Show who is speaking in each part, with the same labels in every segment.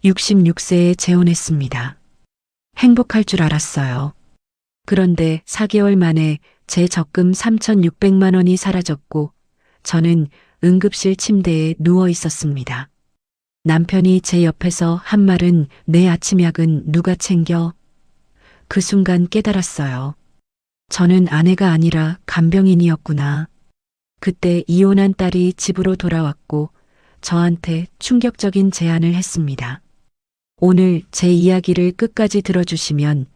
Speaker 1: 66세에 재혼했습니다. 행복할 줄 알았어요. 그런데 4개월 만에 제 적금 3,600만 원이 사라졌고 저는 응급실 침대에 누워 있었습니다. 남편이 제 옆에서 한 말은 내 아침 약은 누가 챙겨? 그 순간 깨달았어요. 저는 아내가 아니라 간병인이었구나. 그때 이혼한 딸이 집으로 돌아왔고 저한테 충격적인 제안을 했습니다. 오늘 제 이야기를 끝까지 들어주시면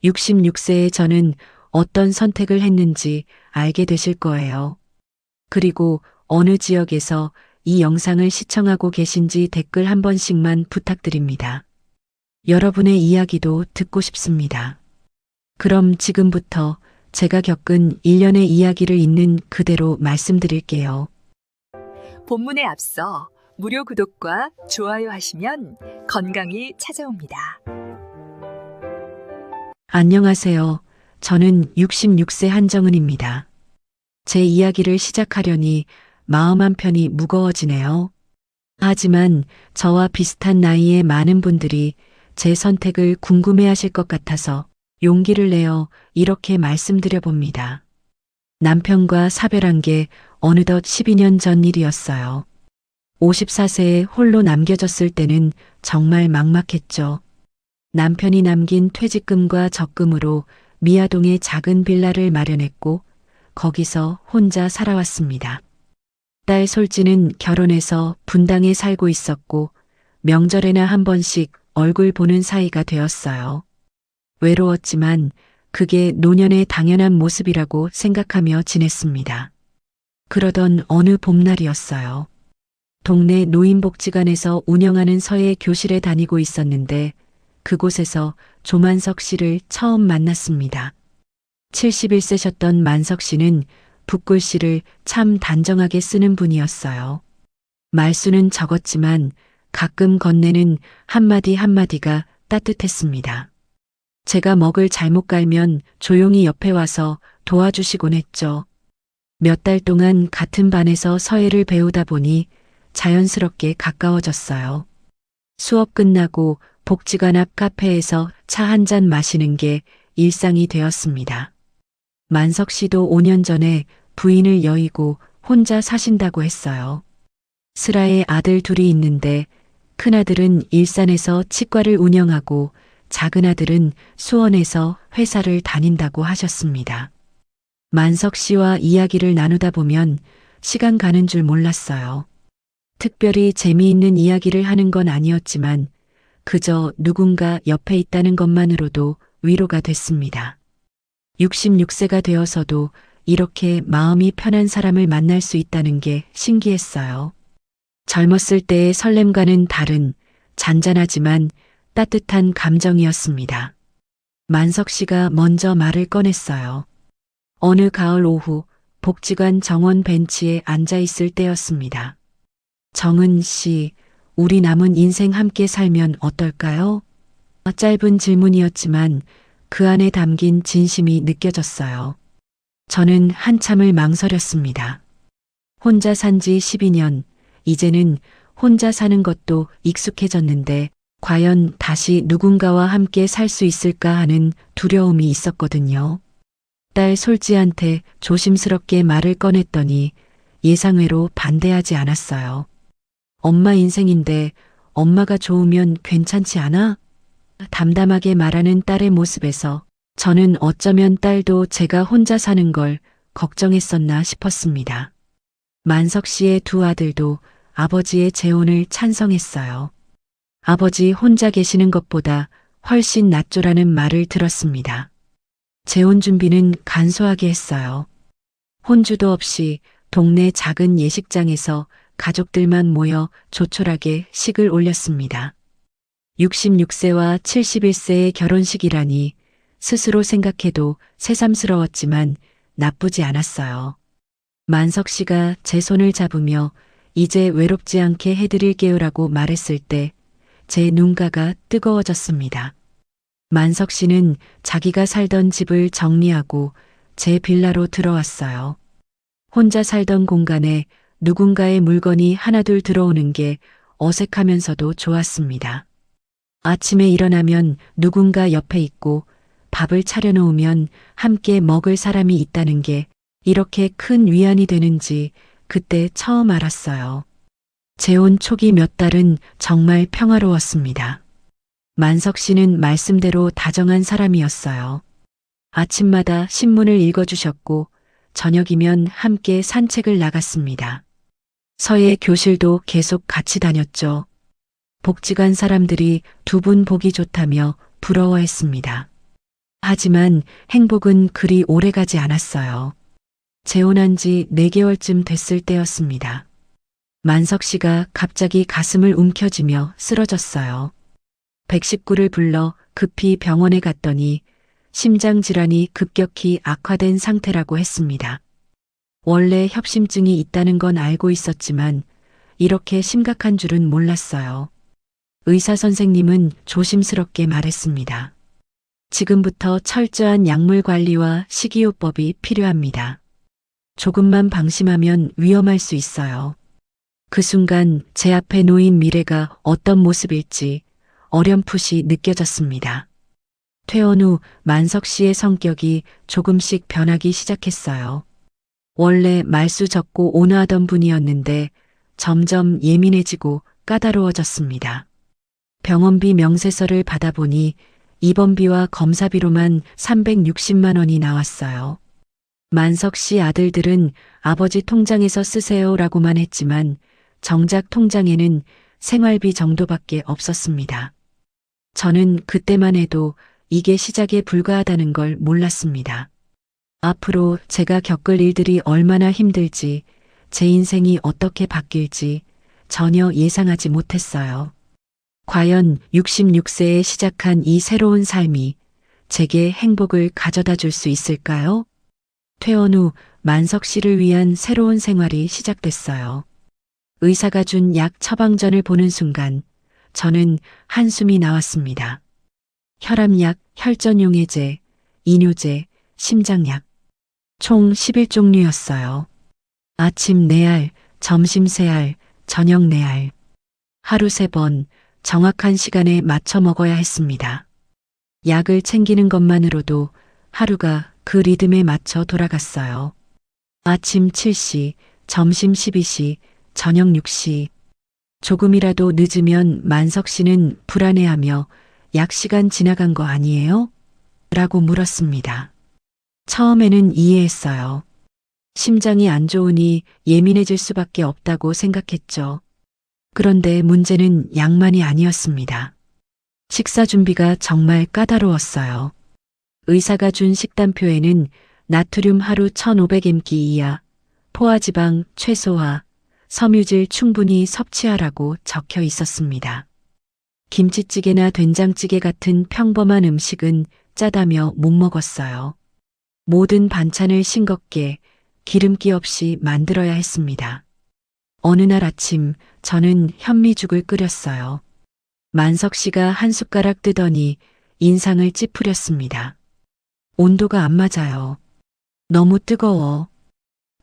Speaker 1: 66세의 저는 어떤 선택을 했는지 알게 되실 거예요. 그리고 어느 지역에서 이 영상을 시청하고 계신지 댓글 한 번씩만 부탁드립니다. 여러분의 이야기도 듣고 싶습니다. 그럼 지금부터 제가 겪은 일련의 이야기를 있는 그대로 말씀드릴게요.
Speaker 2: 본문에 앞서 무료 구독과 좋아요 하시면 건강이 찾아옵니다.
Speaker 1: 안녕하세요. 저는 66세 한정은입니다. 제 이야기를 시작하려니 마음 한편이 무거워지네요. 하지만 저와 비슷한 나이의 많은 분들이 제 선택을 궁금해하실 것 같아서 용기를 내어 이렇게 말씀드려 봅니다. 남편과 사별한 게 어느덧 12년 전 일이었어요. 54세에 홀로 남겨졌을 때는 정말 막막했죠. 남편이 남긴 퇴직금과 적금으로 미아동에 작은 빌라를 마련했고 거기서 혼자 살아왔습니다. 딸 솔지는 결혼해서 분당에 살고 있었고 명절에나 한 번씩 얼굴 보는 사이가 되었어요. 외로웠지만 그게 노년의 당연한 모습이라고 생각하며 지냈습니다. 그러던 어느 봄날이었어요. 동네 노인복지관에서 운영하는 서예 교실에 다니고 있었는데 그곳에서 조만석 씨를 처음 만났습니다. 71세셨던 만석 씨는 붓글씨를 참 단정하게 쓰는 분이었어요. 말수는 적었지만 가끔 건네는 한마디 한마디가 따뜻했습니다. 제가 먹을 잘못 갈면 조용히 옆에 와서 도와주시곤 했죠. 몇 달 동안 같은 반에서 서예를 배우다 보니 자연스럽게 가까워졌어요. 수업 끝나고 복지관 앞 카페에서 차 한 잔 마시는 게 일상이 되었습니다. 만석 씨도 5년 전에 부인을 여의고 혼자 사신다고 했어요. 슬아에 아들 둘이 있는데 큰아들은 일산에서 치과를 운영하고 작은아들은 수원에서 회사를 다닌다고 하셨습니다. 만석 씨와 이야기를 나누다 보면 시간 가는 줄 몰랐어요. 특별히 재미있는 이야기를 하는 건 아니었지만 그저 누군가 옆에 있다는 것만으로도 위로가 됐습니다. 66세가 되어서도 이렇게 마음이 편한 사람을 만날 수 있다는 게 신기했어요. 젊었을 때의 설렘과는 다른 잔잔하지만 따뜻한 감정이었습니다. 만석 씨가 먼저 말을 꺼냈어요. 어느 가을 오후 복지관 정원 벤치에 앉아 있을 때였습니다. 정은 씨, 우리 남은 인생 함께 살면 어떨까요? 짧은 질문이었지만 그 안에 담긴 진심이 느껴졌어요. 저는 한참을 망설였습니다. 혼자 산 지 12년, 이제는 혼자 사는 것도 익숙해졌는데 과연 다시 누군가와 함께 살 수 있을까 하는 두려움이 있었거든요. 딸 솔지한테 조심스럽게 말을 꺼냈더니 예상외로 반대하지 않았어요. 엄마 인생인데 엄마가 좋으면 괜찮지 않아? 담담하게 말하는 딸의 모습에서 저는 어쩌면 딸도 제가 혼자 사는 걸 걱정했었나 싶었습니다. 만석 씨의 두 아들도 아버지의 재혼을 찬성했어요. 아버지 혼자 계시는 것보다 훨씬 낫죠라는 말을 들었습니다. 재혼 준비는 간소하게 했어요. 혼주도 없이 동네 작은 예식장에서 가족들만 모여 조촐하게 식을 올렸습니다. 66세와 71세의 결혼식이라니 스스로 생각해도 새삼스러웠지만 나쁘지 않았어요. 만석 씨가 제 손을 잡으며 이제 외롭지 않게 해드릴게요라고 말했을 때 제 눈가가 뜨거워졌습니다. 만석 씨는 자기가 살던 집을 정리하고 제 빌라로 들어왔어요. 혼자 살던 공간에 누군가의 물건이 하나둘 들어오는 게 어색하면서도 좋았습니다. 아침에 일어나면 누군가 옆에 있고 밥을 차려놓으면 함께 먹을 사람이 있다는 게 이렇게 큰 위안이 되는지 그때 처음 알았어요. 재혼 초기 몇 달은 정말 평화로웠습니다. 만석 씨는 말씀대로 다정한 사람이었어요. 아침마다 신문을 읽어주셨고 저녁이면 함께 산책을 나갔습니다. 서예 교실도 계속 같이 다녔죠. 복지관 사람들이 두 분 보기 좋다며 부러워했습니다. 하지만 행복은 그리 오래가지 않았어요. 재혼한 지 4개월쯤 됐을 때였습니다. 만석 씨가 갑자기 가슴을 움켜쥐며 쓰러졌어요. 119를 불러 급히 병원에 갔더니 심장 질환이 급격히 악화된 상태라고 했습니다. 원래 협심증이 있다는 건 알고 있었지만 이렇게 심각한 줄은 몰랐어요. 의사 선생님은 조심스럽게 말했습니다. 지금부터 철저한 약물 관리와 식이요법이 필요합니다. 조금만 방심하면 위험할 수 있어요. 그 순간 제 앞에 놓인 미래가 어떤 모습일지 어렴풋이 느껴졌습니다. 퇴원 후 만석 씨의 성격이 조금씩 변하기 시작했어요. 원래 말수 적고 온화하던 분이었는데 점점 예민해지고 까다로워졌습니다. 병원비 명세서를 받아보니 입원비와 검사비로만 360만 원이 나왔어요. 만석 씨 아들들은 아버지 통장에서 쓰세요라고만 했지만 정작 통장에는 생활비 정도밖에 없었습니다. 저는 그때만 해도 이게 시작에 불과하다는 걸 몰랐습니다. 앞으로 제가 겪을 일들이 얼마나 힘들지, 제 인생이 어떻게 바뀔지 전혀 예상하지 못했어요. 과연 66세에 시작한 이 새로운 삶이 제게 행복을 가져다 줄 수 있을까요? 퇴원 후 만석 씨를 위한 새로운 생활이 시작됐어요. 의사가 준 약 처방전을 보는 순간 저는 한숨이 나왔습니다. 혈압약, 혈전용해제, 이뇨제, 심장약. 총 11종류였어요. 아침 4알, 점심 3알, 저녁 4알. 하루 3번 정확한 시간에 맞춰 먹어야 했습니다. 약을 챙기는 것만으로도 하루가 그 리듬에 맞춰 돌아갔어요. 아침 7시, 점심 12시, 저녁 6시. 조금이라도 늦으면 만석 씨는 불안해하며 약 시간 지나간 거 아니에요? 라고 물었습니다. 처음에는 이해했어요. 심장이 안 좋으니 예민해질 수밖에 없다고 생각했죠. 그런데 문제는 약만이 아니었습니다. 식사 준비가 정말 까다로웠어요. 의사가 준 식단표에는 나트륨 하루 1500mg 이하, 포화지방 최소화, 섬유질 충분히 섭취하라고 적혀 있었습니다. 김치찌개나 된장찌개 같은 평범한 음식은 짜다며 못 먹었어요. 모든 반찬을 싱겁게 기름기 없이 만들어야 했습니다. 어느 날 아침 저는 현미죽을 끓였어요. 만석 씨가 한 숟가락 뜨더니 인상을 찌푸렸습니다. 온도가 안 맞아요. 너무 뜨거워.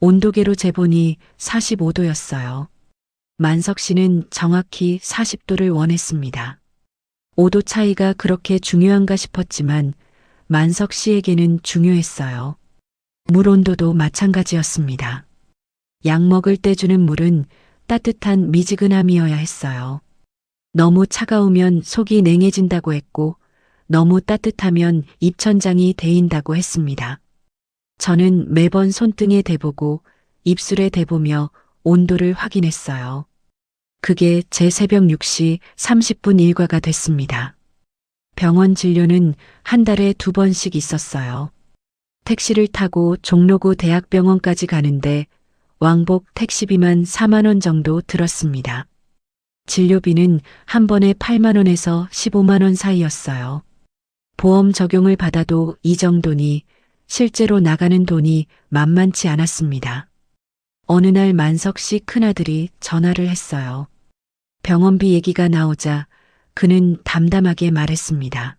Speaker 1: 온도계로 재보니 45도였어요. 만석 씨는 정확히 40도를 원했습니다. 5도 차이가 그렇게 중요한가 싶었지만 만석 씨에게는 중요했어요. 물 온도도 마찬가지였습니다. 약 먹을 때 주는 물은 따뜻한 미지근함이어야 했어요. 너무 차가우면 속이 냉해진다고 했고 너무 따뜻하면 입천장이 데인다고 했습니다. 저는 매번 손등에 대보고 입술에 대보며 온도를 확인했어요. 그게 제 새벽 6시 30분 일과가 됐습니다. 병원 진료는 한 달에 2번씩 있었어요. 택시를 타고 종로구 대학병원까지 가는데 왕복 택시비만 4만 원 정도 들었습니다. 진료비는 한 번에 8만 원에서 15만 원 사이였어요. 보험 적용을 받아도 이 정도니 실제로 나가는 돈이 만만치 않았습니다. 어느 날 만석 씨 큰아들이 전화를 했어요. 병원비 얘기가 나오자 그는 담담하게 말했습니다.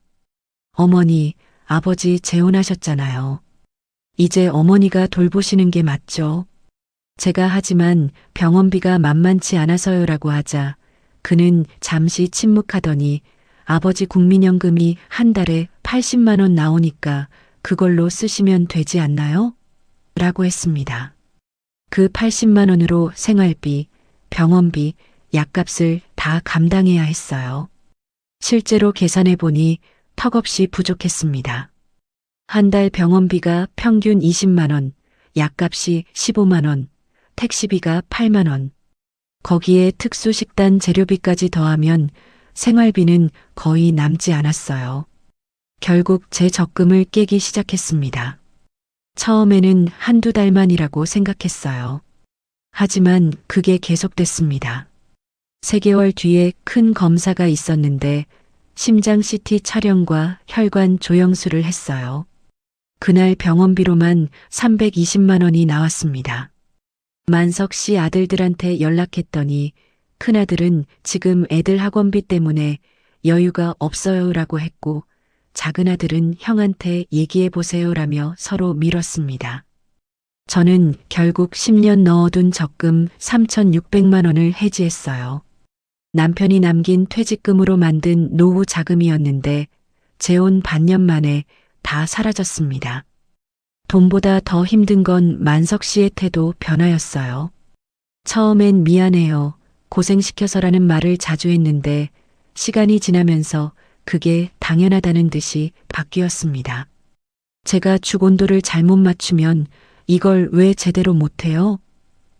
Speaker 1: 어머니, 아버지 재혼하셨잖아요. 이제 어머니가 돌보시는 게 맞죠? 제가 하지만 병원비가 만만치 않아서요라고 하자 그는 잠시 침묵하더니 아버지 국민연금이 한 달에 80만 원 나오니까 그걸로 쓰시면 되지 않나요? 라고 했습니다. 그 80만 원으로 생활비, 병원비, 약값을 다 감당해야 했어요. 실제로 계산해 보니 턱없이 부족했습니다. 한 달 병원비가 평균 20만 원, 약값이 15만 원, 택시비가 8만 원. 거기에 특수식단 재료비까지 더하면 생활비는 거의 남지 않았어요. 결국 제 적금을 깨기 시작했습니다. 처음에는 한두 달만이라고 생각했어요. 하지만 그게 계속됐습니다. 3개월 뒤에 큰 검사가 있었는데 심장 CT 촬영과 혈관 조영술을 했어요. 그날 병원비로만 320만 원이 나왔습니다. 만석 씨 아들들한테 연락했더니 큰아들은 지금 애들 학원비 때문에 여유가 없어요라고 했고 작은아들은 형한테 얘기해보세요라며 서로 미뤘습니다. 저는 결국 10년 넣어둔 적금 3,600만 원을 해지했어요. 남편이 남긴 퇴직금으로 만든 노후 자금이었는데 재혼 반년 만에 다 사라졌습니다. 돈보다 더 힘든 건 만석 씨의 태도 변화였어요. 처음엔 미안해요, 고생시켜서라는 말을 자주 했는데 시간이 지나면서 그게 당연하다는 듯이 바뀌었습니다. 제가 죽온도를 잘못 맞추면 이걸 왜 제대로 못해요?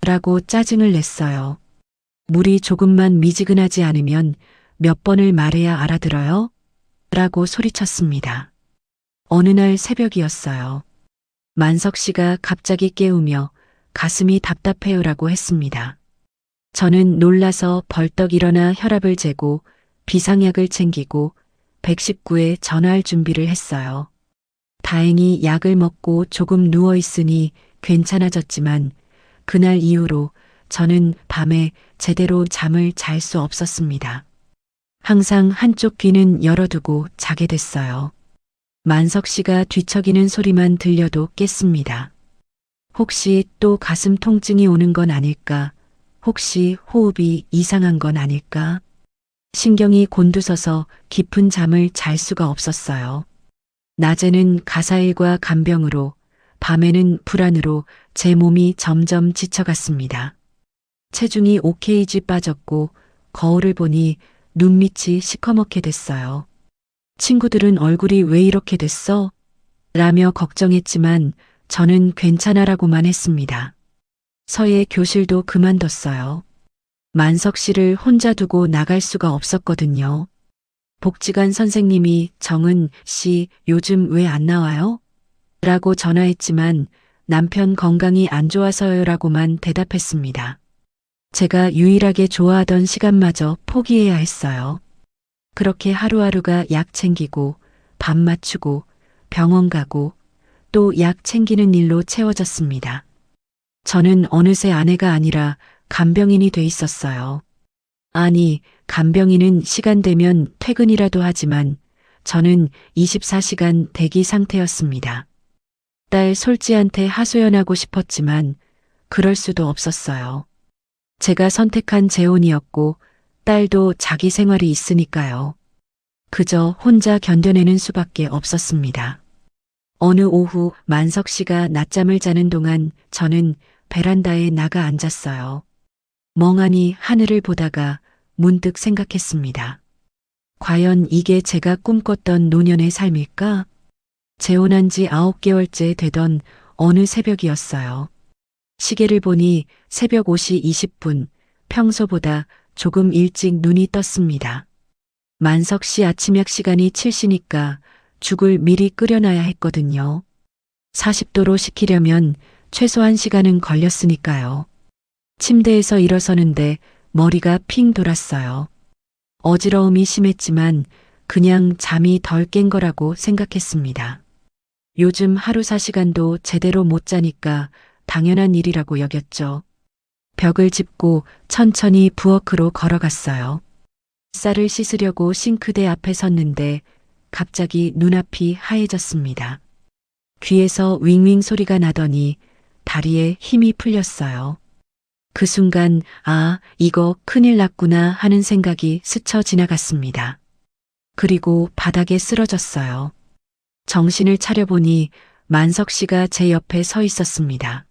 Speaker 1: 라고 짜증을 냈어요. 물이 조금만 미지근하지 않으면 몇 번을 말해야 알아들어요? 라고 소리쳤습니다. 어느 날 새벽이었어요. 만석 씨가 갑자기 깨우며 가슴이 답답해요라고 했습니다. 저는 놀라서 벌떡 일어나 혈압을 재고 비상약을 챙기고 119에 전화할 준비를 했어요. 다행히 약을 먹고 조금 누워 있으니 괜찮아졌지만 그날 이후로 저는 밤에 제대로 잠을 잘 수 없었습니다. 항상 한쪽 귀는 열어두고 자게 됐어요. 만석 씨가 뒤척이는 소리만 들려도 깼습니다. 혹시 또 가슴 통증이 오는 건 아닐까? 혹시 호흡이 이상한 건 아닐까? 신경이 곤두서서 깊은 잠을 잘 수가 없었어요. 낮에는 가사일과 간병으로, 밤에는 불안으로 제 몸이 점점 지쳐갔습니다. 체중이 5kg 빠졌고 거울을 보니 눈밑이 시커멓게 됐어요. 친구들은 얼굴이 왜 이렇게 됐어? 라며 걱정했지만 저는 괜찮아라고만 했습니다. 서예 교실도 그만뒀어요. 만석 씨를 혼자 두고 나갈 수가 없었거든요. 복지관 선생님이 정은 씨 요즘 왜 안 나와요? 라고 전화했지만 남편 건강이 안 좋아서요라고만 대답했습니다. 제가 유일하게 좋아하던 시간마저 포기해야 했어요. 그렇게 하루하루가 약 챙기고 밥 맞추고 병원 가고 또 약 챙기는 일로 채워졌습니다. 저는 어느새 아내가 아니라 간병인이 돼 있었어요. 아니, 간병인은 시간 되면 퇴근이라도 하지만 저는 24시간 대기 상태였습니다. 딸 솔지한테 하소연하고 싶었지만 그럴 수도 없었어요. 제가 선택한 재혼이었고 딸도 자기 생활이 있으니까요. 그저 혼자 견뎌내는 수밖에 없었습니다. 어느 오후 만석 씨가 낮잠을 자는 동안 저는 베란다에 나가 앉았어요. 멍하니 하늘을 보다가 문득 생각했습니다. 과연 이게 제가 꿈꿨던 노년의 삶일까? 재혼한 지 9개월째 되던 어느 새벽이었어요. 시계를 보니 새벽 5시 20분, 평소보다 조금 일찍 눈이 떴습니다. 만석 씨 아침약 시간이 7시니까 죽을 미리 끓여놔야 했거든요. 40도로 식히려면 최소한 시간은 걸렸으니까요. 침대에서 일어서는데 머리가 핑 돌았어요. 어지러움이 심했지만 그냥 잠이 덜 깬 거라고 생각했습니다. 요즘 하루 4시간도 제대로 못 자니까 당연한 일이라고 여겼죠. 벽을 짚고 천천히 부엌으로 걸어갔어요. 쌀을 씻으려고 싱크대 앞에 섰는데 갑자기 눈앞이 하얘졌습니다. 귀에서 윙윙 소리가 나더니 다리에 힘이 풀렸어요. 그 순간 아, 이거 큰일 났구나 하는 생각이 스쳐 지나갔습니다. 그리고 바닥에 쓰러졌어요. 정신을 차려보니 만석 씨가 제 옆에 서 있었습니다.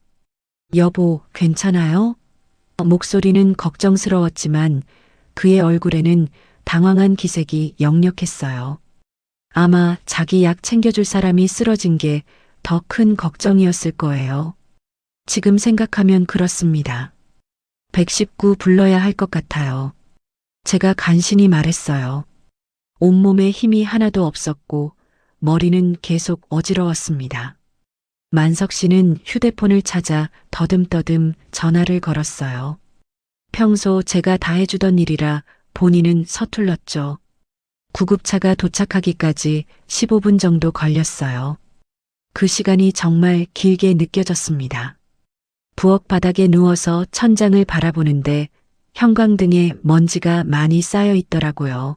Speaker 1: 여보, 괜찮아요? 목소리는 걱정스러웠지만 그의 얼굴에는 당황한 기색이 역력했어요. 아마 자기 약 챙겨줄 사람이 쓰러진 게 더 큰 걱정이었을 거예요. 지금 생각하면 그렇습니다. 119 불러야 할 것 같아요. 제가 간신히 말했어요. 온몸에 힘이 하나도 없었고 머리는 계속 어지러웠습니다. 만석 씨는 휴대폰을 찾아 더듬더듬 전화를 걸었어요. 평소 제가 다 해주던 일이라 본인은 서툴렀죠. 구급차가 도착하기까지 15분 정도 걸렸어요. 그 시간이 정말 길게 느껴졌습니다. 부엌 바닥에 누워서 천장을 바라보는데 형광등에 먼지가 많이 쌓여 있더라고요.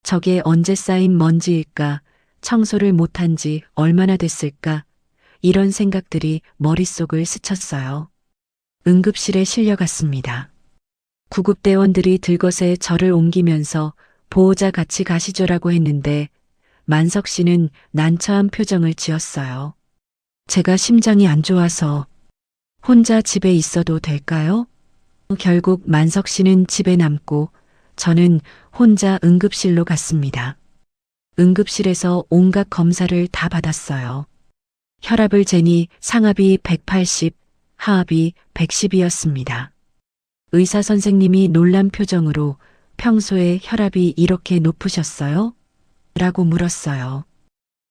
Speaker 1: 저게 언제 쌓인 먼지일까? 청소를 못한 지 얼마나 됐을까? 이런 생각들이 머릿속을 스쳤어요. 응급실에 실려갔습니다. 구급대원들이 들것에 저를 옮기면서 보호자 같이 가시죠라고 했는데 만석 씨는 난처한 표정을 지었어요. 제가 심장이 안 좋아서 혼자 집에 있어도 될까요? 결국 만석 씨는 집에 남고 저는 혼자 응급실로 갔습니다. 응급실에서 온갖 검사를 다 받았어요. 혈압을 재니 상압이 180, 하압이 110이었습니다. 의사 선생님이 놀란 표정으로 평소에 혈압이 이렇게 높으셨어요? 라고 물었어요.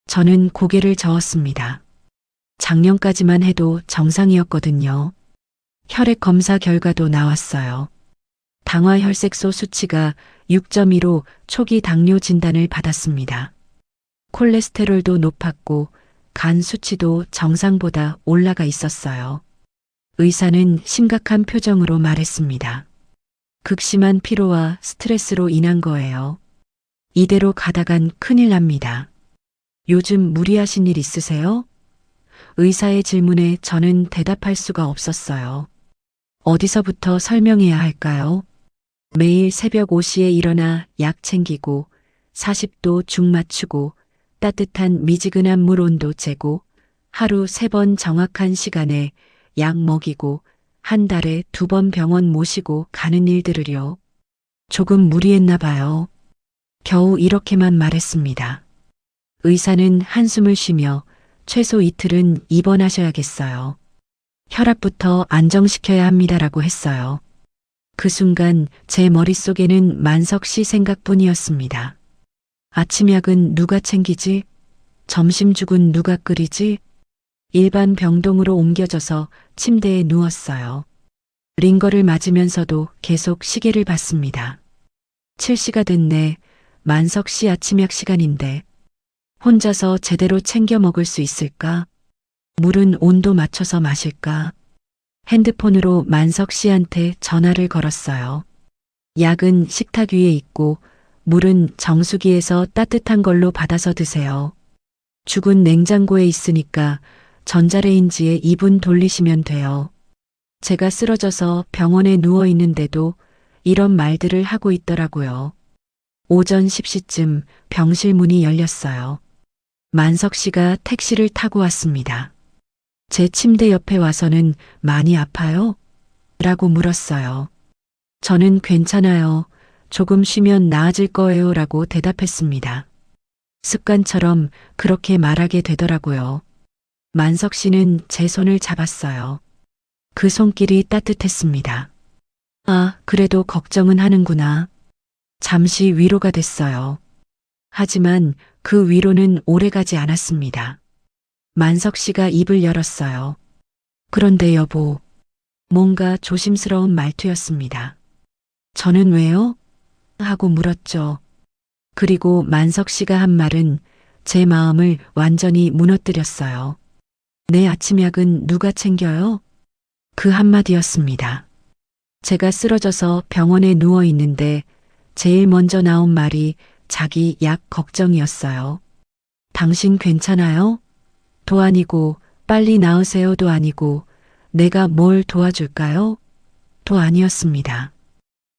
Speaker 1: 저는 고개를 저었습니다. 작년까지만 해도 정상이었거든요. 혈액 검사 결과도 나왔어요. 당화혈색소 수치가 6.2로 초기 당뇨 진단을 받았습니다. 콜레스테롤도 높았고 간 수치도 정상보다 올라가 있었어요. 의사는 심각한 표정으로 말했습니다. 극심한 피로와 스트레스로 인한 거예요. 이대로 가다간 큰일 납니다. 요즘 무리하신 일 있으세요? 의사의 질문에 저는 대답할 수가 없었어요. 어디서부터 설명해야 할까요? 매일 새벽 5시에 일어나 약 챙기고 40도 중 맞추고 따뜻한 미지근한 물 온도 재고 하루 3번 정확한 시간에 약 먹이고 한 달에 2번 병원 모시고 가는 일들을요. 조금 무리했나 봐요. 겨우 이렇게만 말했습니다. 의사는 한숨을 쉬며 최소 이틀은 입원하셔야겠어요. 혈압부터 안정시켜야 합니다라고 했어요. 그 순간 제 머릿속에는 만석 씨 생각뿐이었습니다. 아침 약은 누가 챙기지? 점심죽은 누가 끓이지? 일반 병동으로 옮겨져서 침대에 누웠어요. 링거를 맞으면서도 계속 시계를 봤습니다. 7시가 됐네. 만석 씨 아침약 시간인데 혼자서 제대로 챙겨 먹을 수 있을까? 물은 온도 맞춰서 마실까? 핸드폰으로 만석 씨한테 전화를 걸었어요. 약은 식탁 위에 있고 물은 정수기에서 따뜻한 걸로 받아서 드세요. 죽은 냉장고에 있으니까 전자레인지에 2분 돌리시면 돼요. 제가 쓰러져서 병원에 누워 있는데도 이런 말들을 하고 있더라고요. 오전 10시쯤 병실 문이 열렸어요. 만석 씨가 택시를 타고 왔습니다. 제 침대 옆에 와서는 많이 아파요? 라고 물었어요. 저는 괜찮아요. 조금 쉬면 나아질 거예요. 라고 대답했습니다. 습관처럼 그렇게 말하게 되더라고요. 만석 씨는 제 손을 잡았어요. 그 손길이 따뜻했습니다. 아, 그래도 걱정은 하는구나. 잠시 위로가 됐어요. 하지만 그 위로는 오래가지 않았습니다. 만석 씨가 입을 열었어요. 그런데 여보, 뭔가 조심스러운 말투였습니다. 저는 왜요? 하고 물었죠. 그리고 만석 씨가 한 말은 제 마음을 완전히 무너뜨렸어요. 내 아침약은 누가 챙겨요? 그 한마디였습니다. 제가 쓰러져서 병원에 누워 있는데 제일 먼저 나온 말이 자기 약 걱정이었어요. 당신 괜찮아요? 도 아니고 빨리 나으세요도 아니고 내가 뭘 도와줄까요? 도 아니었습니다.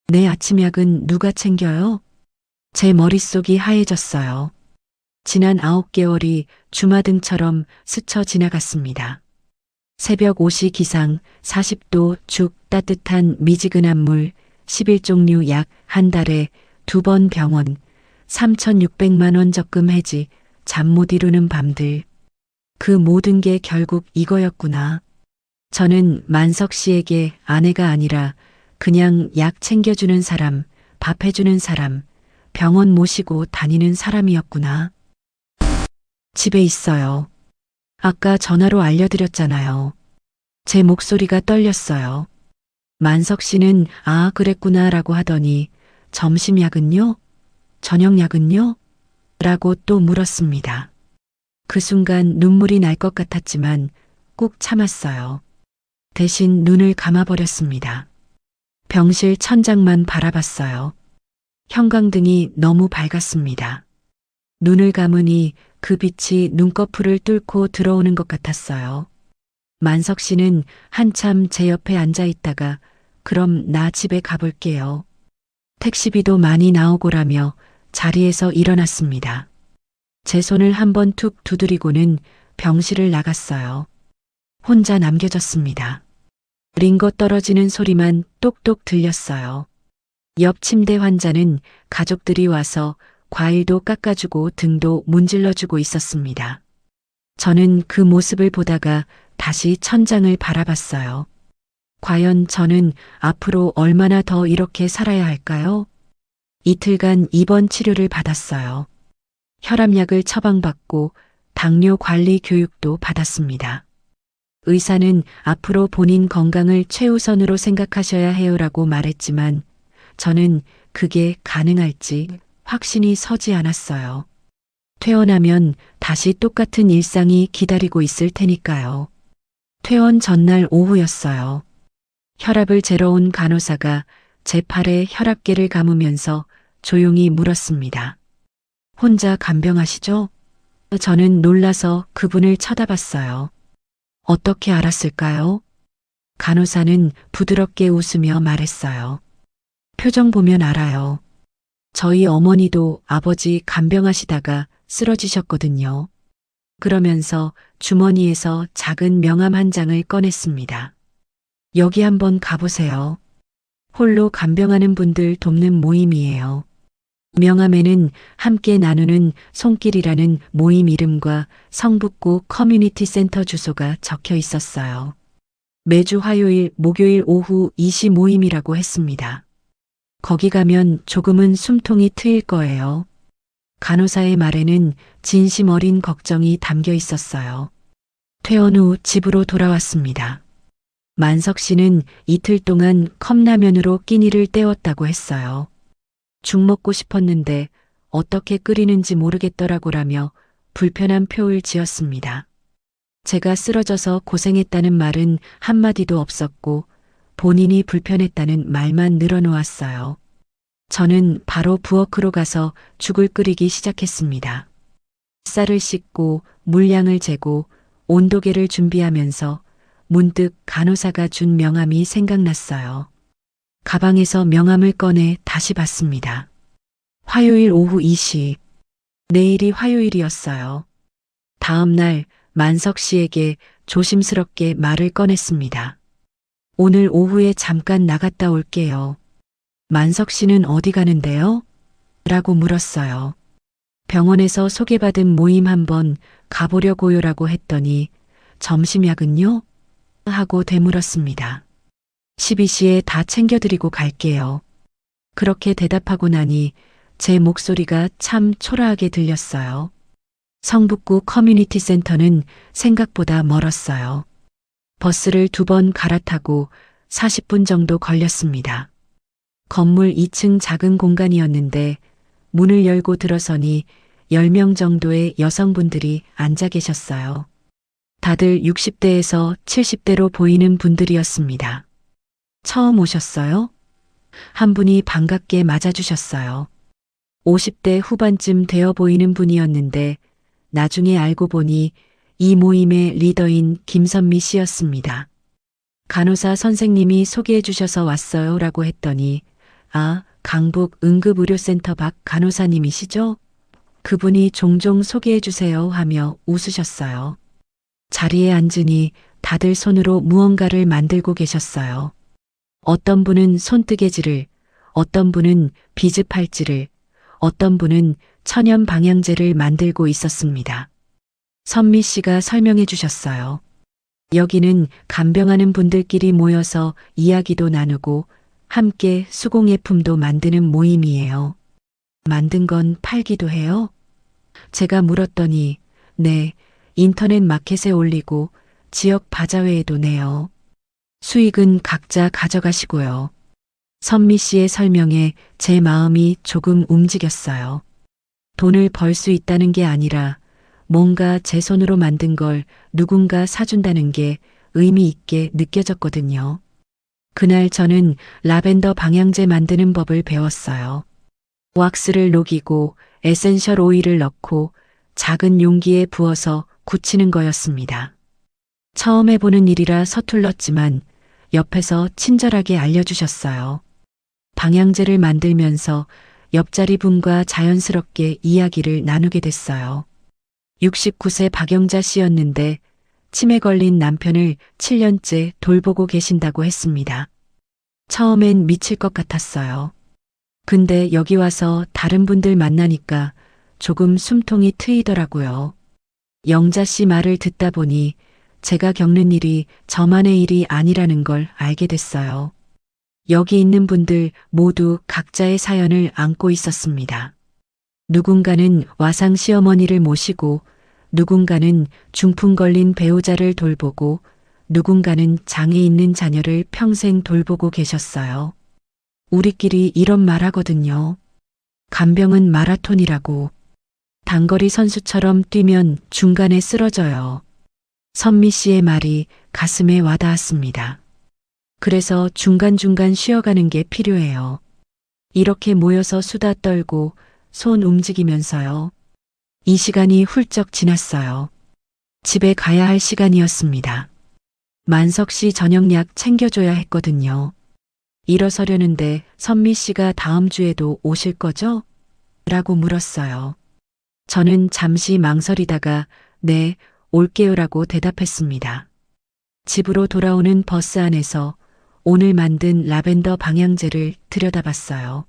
Speaker 1: 내 아침약은 누가 챙겨요? 제 머릿속이 하얘졌어요. 지난 9개월이 주마등처럼 스쳐 지나갔습니다. 새벽 5시 기상, 40도 죽 따뜻한 미지근한 물, 11종류 약 한 달에 2번 병원, 3,600만 원 적금 해지, 잠 못 이루는 밤들. 그 모든 게 결국 이거였구나. 저는 만석 씨에게 아내가 아니라 그냥 약 챙겨주는 사람, 밥 해주는 사람, 병원 모시고 다니는 사람이었구나. 집에 있어요. 아까 전화로 알려드렸잖아요. 제 목소리가 떨렸어요. 만석 씨는 아, 그랬구나라고 하더니 점심 약은요? 저녁 약은요? 라고 또 물었습니다. 그 순간 눈물이 날 것 같았지만 꾹 참았어요. 대신 눈을 감아버렸습니다. 병실 천장만 바라봤어요. 형광등이 너무 밝았습니다. 눈을 감으니 그 빛이 눈꺼풀을 뚫고 들어오는 것 같았어요. 만석 씨는 한참 제 옆에 앉아 있다가 그럼 나 집에 가볼게요. 택시비도 많이 나오고라며 자리에서 일어났습니다. 제 손을 한번 툭 두드리고는 병실을 나갔어요. 혼자 남겨졌습니다. 링거 떨어지는 소리만 똑똑 들렸어요. 옆 침대 환자는 가족들이 와서 과일도 깎아주고 등도 문질러주고 있었습니다. 저는 그 모습을 보다가 다시 천장을 바라봤어요. 과연 저는 앞으로 얼마나 더 이렇게 살아야 할까요? 이틀간 입원 치료를 받았어요. 혈압약을 처방받고 당뇨 관리 교육도 받았습니다. 의사는 앞으로 본인 건강을 최우선으로 생각하셔야 해요라고 말했지만 저는 그게 가능할지 확신이 서지 않았어요. 퇴원하면 다시 똑같은 일상이 기다리고 있을 테니까요. 퇴원 전날 오후였어요. 혈압을 재러 온 간호사가 제 팔에 혈압계를 감으면서 조용히 물었습니다. 혼자 간병하시죠? 저는 놀라서 그분을 쳐다봤어요. 어떻게 알았을까요? 간호사는 부드럽게 웃으며 말했어요. 표정 보면 알아요. 저희 어머니도 아버지 간병하시다가 쓰러지셨거든요. 그러면서 주머니에서 작은 명함 한 장을 꺼냈습니다. 여기 한번 가보세요. 홀로 간병하는 분들 돕는 모임이에요. 명함에는 함께 나누는 손길이라는 모임 이름과 성북구 커뮤니티 센터 주소가 적혀 있었어요. 매주 화요일, 목요일 오후 2시 모임이라고 했습니다. 거기 가면 조금은 숨통이 트일 거예요. 간호사의 말에는 진심 어린 걱정이 담겨 있었어요. 퇴원 후 집으로 돌아왔습니다. 만석 씨는 이틀 동안 컵라면으로 끼니를 때웠다고 했어요. 죽 먹고 싶었는데 어떻게 끓이는지 모르겠더라고라며 불편한 표를 지었습니다. 제가 쓰러져서 고생했다는 말은 한마디도 없었고 본인이 불편했다는 말만 늘어놓았어요. 저는 바로 부엌으로 가서 죽을 끓이기 시작했습니다. 쌀을 씻고 물량을 재고 온도계를 준비하면서 문득 간호사가 준 명함이 생각났어요. 가방에서 명함을 꺼내 다시 봤습니다. 화요일 오후 2시. 내일이 화요일이었어요. 다음 날 만석 씨에게 조심스럽게 말을 꺼냈습니다. 오늘 오후에 잠깐 나갔다 올게요. 만석 씨는 어디 가는데요? 라고 물었어요. 병원에서 소개받은 모임 한번 가보려고요라고 했더니 점심약은요? 하고 되물었습니다. 12시에 다 챙겨드리고 갈게요. 그렇게 대답하고 나니 제 목소리가 참 초라하게 들렸어요. 성북구 커뮤니티 센터는 생각보다 멀었어요. 버스를 2번 갈아타고 40분 정도 걸렸습니다. 건물 2층 작은 공간이었는데 문을 열고 들어서니 10명 정도의 여성분들이 앉아 계셨어요. 다들 60대에서 70대로 보이는 분들이었습니다. 처음 오셨어요? 한 분이 반갑게 맞아주셨어요. 50대 후반쯤 되어 보이는 분이었는데 나중에 알고 보니 이 모임의 리더인 김선미 씨였습니다. 간호사 선생님이 소개해 주셔서 왔어요 라고 했더니 아, 강북 응급의료센터 박 간호사님이시죠? 그분이 종종 소개해 주세요 하며 웃으셨어요. 자리에 앉으니 다들 손으로 무언가를 만들고 계셨어요. 어떤 분은 손뜨개질을, 어떤 분은 비즈 팔찌를, 어떤 분은 천연 방향제를 만들고 있었습니다. 선미 씨가 설명해 주셨어요. 여기는 간병하는 분들끼리 모여서 이야기도 나누고 함께 수공예품도 만드는 모임이에요. 만든 건 팔기도 해요? 제가 물었더니 네, 인터넷 마켓에 올리고 지역 바자회에도 내요. 수익은 각자 가져가시고요. 선미 씨의 설명에 제 마음이 조금 움직였어요. 돈을 벌 수 있다는 게 아니라 뭔가 제 손으로 만든 걸 누군가 사준다는 게 의미 있게 느껴졌거든요. 그날 저는 라벤더 방향제 만드는 법을 배웠어요. 왁스를 녹이고 에센셜 오일을 넣고 작은 용기에 부어서 굳히는 거였습니다. 처음 해보는 일이라 서툴렀지만 옆에서 친절하게 알려주셨어요. 방향제를 만들면서 옆자리 분과 자연스럽게 이야기를 나누게 됐어요. 69세 박영자 씨였는데 치매 걸린 남편을 7년째 돌보고 계신다고 했습니다. 처음엔 미칠 것 같았어요. 근데 여기 와서 다른 분들 만나니까 조금 숨통이 트이더라고요. 영자 씨 말을 듣다 보니 제가 겪는 일이 저만의 일이 아니라는 걸 알게 됐어요. 여기 있는 분들 모두 각자의 사연을 안고 있었습니다. 누군가는 와상 시어머니를 모시고 누군가는 중풍 걸린 배우자를 돌보고 누군가는 장애 있는 자녀를 평생 돌보고 계셨어요. 우리끼리 이런 말 하거든요. 간병은 마라톤이라고. 단거리 선수처럼 뛰면 중간에 쓰러져요. 선미 씨의 말이 가슴에 와닿았습니다. 그래서 중간중간 쉬어가는 게 필요해요. 이렇게 모여서 수다 떨고 손 움직이면서요. 이 시간이 훌쩍 지났어요. 집에 가야 할 시간이었습니다. 만석 씨 저녁약 챙겨줘야 했거든요. 일어서려는데 선미 씨가 다음 주에도 오실 거죠? 라고 물었어요. 저는 잠시 망설이다가 네, 올게요라고 대답했습니다. 집으로 돌아오는 버스 안에서 오늘 만든 라벤더 방향제를 들여다봤어요.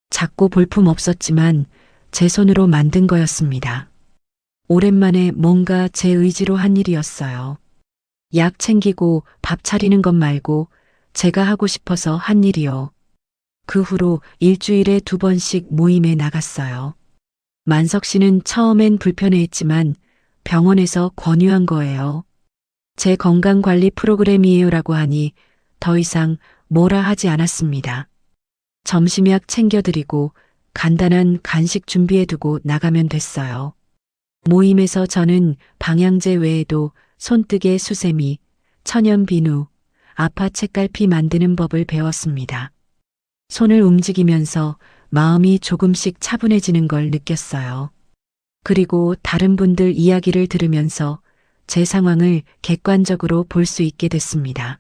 Speaker 1: 작고 볼품 없었지만 제 손으로 만든 거였습니다. 오랜만에 뭔가 제 의지로 한 일이었어요. 약 챙기고 밥 차리는 것 말고 제가 하고 싶어서 한 일이요. 그 후로 일주일에 2번씩 모임에 나갔어요. 만석 씨는 처음엔 불편해했지만 병원에서 권유한 거예요. 제 건강관리 프로그램이에요라고 하니 더 이상 뭐라 하지 않았습니다. 점심약 챙겨드리고 간단한 간식 준비해두고 나가면 됐어요. 모임에서 저는 방향제 외에도 손뜨개 수세미, 천연 비누, 아파 책갈피 만드는 법을 배웠습니다. 손을 움직이면서 마음이 조금씩 차분해지는 걸 느꼈어요. 그리고 다른 분들 이야기를 들으면서 제 상황을 객관적으로 볼 수 있게 됐습니다.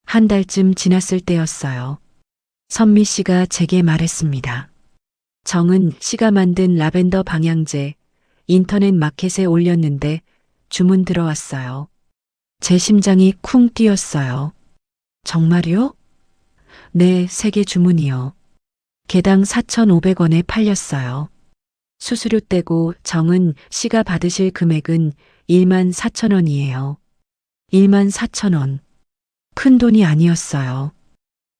Speaker 1: 한 달쯤 지났을 때였어요. 선미 씨가 제게 말했습니다. 정은 씨가 만든 라벤더 방향제 인터넷 마켓에 올렸는데 주문 들어왔어요. 제 심장이 쿵 뛰었어요. 정말요? 네, 3개 주문이요. 개당 4,500원에 팔렸어요. 수수료 떼고 정은 씨가 받으실 금액은 14,000원이에요. 14,000원. 큰 돈이 아니었어요.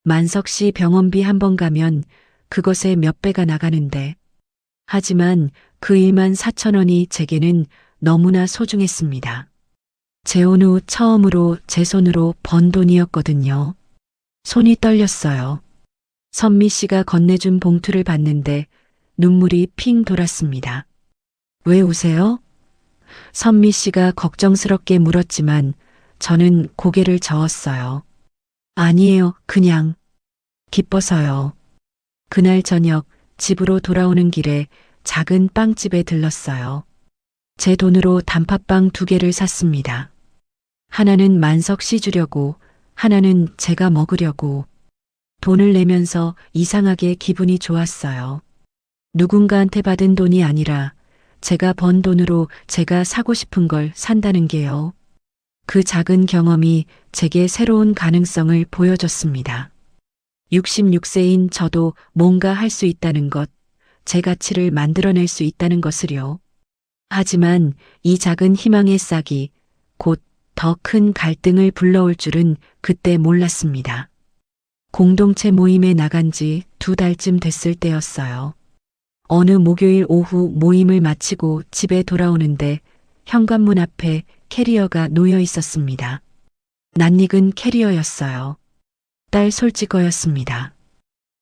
Speaker 1: 만석 씨 병원비 한 번 가면 그것에 몇 배가 나가는데. 하지만 그 14,000원이 제게는 너무나 소중했습니다. 재혼 후 처음으로 제 손으로 번 돈이었거든요. 손이 떨렸어요. 선미 씨가 건네준 봉투를 봤는데 눈물이 핑 돌았습니다. 왜 우세요? 선미 씨가 걱정스럽게 물었지만 저는 고개를 저었어요. 아니에요, 그냥 기뻐서요. 그날 저녁 집으로 돌아오는 길에 작은 빵집에 들렀어요. 제 돈으로 단팥빵 2개를 샀습니다. 하나는 만석 씨 주려고, 하나는 제가 먹으려고. 돈을 내면서 이상하게 기분이 좋았어요. 누군가한테 받은 돈이 아니라 제가 번 돈으로 제가 사고 싶은 걸 산다는 게요. 그 작은 경험이 제게 새로운 가능성을 보여줬습니다. 66세인 저도 뭔가 할 수 있다는 것, 제 가치를 만들어낼 수 있다는 것을요. 하지만 이 작은 희망의 싹이 곧 더 큰 갈등을 불러올 줄은 그때 몰랐습니다. 공동체 모임에 나간 지 2달쯤 됐을 때였어요. 어느 목요일 오후 모임을 마치고 집에 돌아오는데 현관문 앞에 캐리어가 놓여 있었습니다. 낯익은 캐리어였어요. 딸 솔지 거였습니다.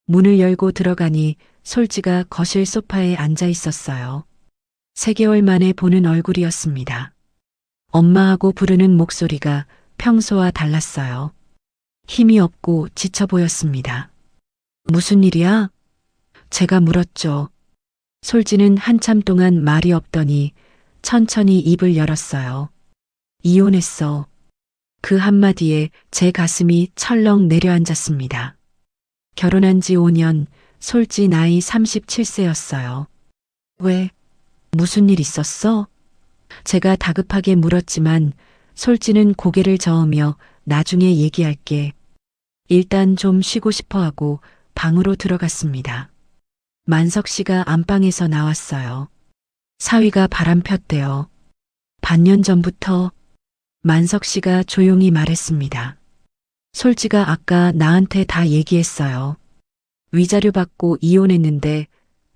Speaker 1: 문을 열고 들어가니 솔지가 거실 소파에 앉아 있었어요. 3개월 만에 보는 얼굴이었습니다. 엄마하고 부르는 목소리가 평소와 달랐어요. 힘이 없고 지쳐 보였습니다. 무슨 일이야? 제가 물었죠. 솔지는 한참 동안 말이 없더니 천천히 입을 열었어요. 이혼했어. 그 한마디에 제 가슴이 철렁 내려앉았습니다. 결혼한 지 5년, 솔지 나이 37세였어요. 왜? 무슨 일 있었어? 제가 다급하게 물었지만 솔지는 고개를 저으며 나중에 얘기할게. 일단 좀 쉬고 싶어 하고 방으로 들어갔습니다. 만석 씨가 안방에서 나왔어요. 사위가 바람 폈대요. 반년 전부터 만석 씨가 조용히 말했습니다. 솔지가 아까 나한테 다 얘기했어요. 위자료 받고 이혼했는데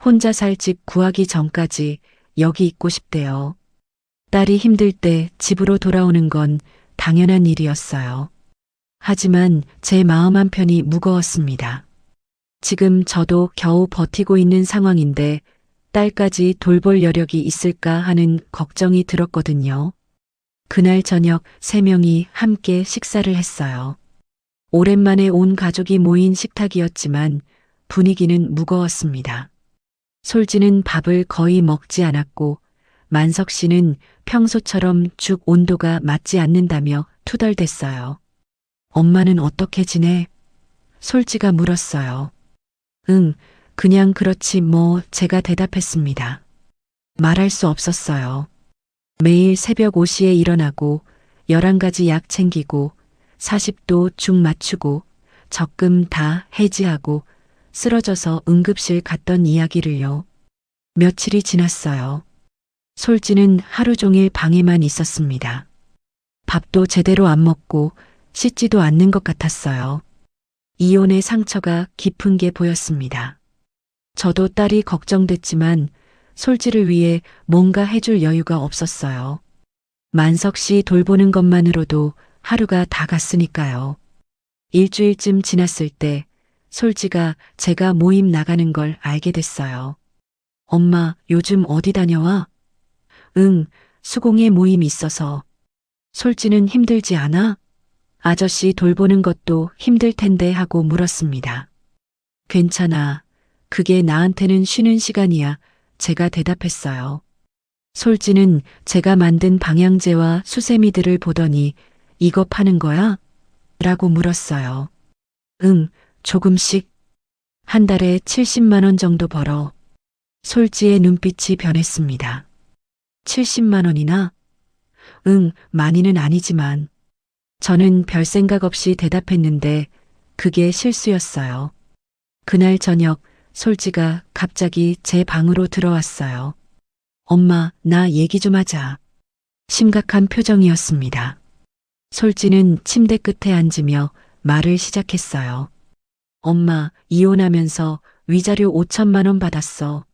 Speaker 1: 혼자 살 집 구하기 전까지 여기 있고 싶대요. 딸이 힘들 때 집으로 돌아오는 건 당연한 일이었어요. 하지만 제 마음 한편이 무거웠습니다. 지금 저도 겨우 버티고 있는 상황인데 딸까지 돌볼 여력이 있을까 하는 걱정이 들었거든요. 그날 저녁 3명이 함께 식사를 했어요. 오랜만에 온 가족이 모인 식탁이었지만 분위기는 무거웠습니다. 솔지는 밥을 거의 먹지 않았고 만석 씨는 평소처럼 죽 온도가 맞지 않는다며 투덜댔어요. 엄마는 어떻게 지내? 솔지가 물었어요. 응, 그냥 그렇지 뭐 제가 대답했습니다. 말할 수 없었어요. 매일 새벽 5시에 일어나고 11가지 약 챙기고 40도 죽 맞추고 적금 다 해지하고 쓰러져서 응급실 갔던 이야기를요. 며칠이 지났어요. 솔지는 하루 종일 방에만 있었습니다. 밥도 제대로 안 먹고 씻지도 않는 것 같았어요. 이혼의 상처가 깊은 게 보였습니다. 저도 딸이 걱정됐지만 솔지를 위해 뭔가 해줄 여유가 없었어요. 만석 씨 돌보는 것만으로도 하루가 다 갔으니까요. 일주일쯤 지났을 때 솔지가 제가 모임 나가는 걸 알게 됐어요. 엄마, 요즘 어디 다녀와? 응, 수공예 모임 있어서. 솔지는 힘들지 않아? 아저씨 돌보는 것도 힘들 텐데 하고 물었습니다. 괜찮아. 그게 나한테는 쉬는 시간이야. 제가 대답했어요. 솔지는 제가 만든 방향제와 수세미들을 보더니 이거 파는 거야? 라고 물었어요. 응, 조금씩. 한 달에 70만 원 정도 벌어. 솔지의 눈빛이 변했습니다. 70만 원이나? 응, 많이는 아니지만. 저는 별 생각 없이 대답했는데 그게 실수였어요. 그날 저녁 솔지가 갑자기 제 방으로 들어왔어요. 엄마, 나 얘기 좀 하자. 심각한 표정이었습니다. 솔지는 침대 끝에 앉으며 말을 시작했어요. 엄마, 이혼하면서 위자료 5천만 원 받았어.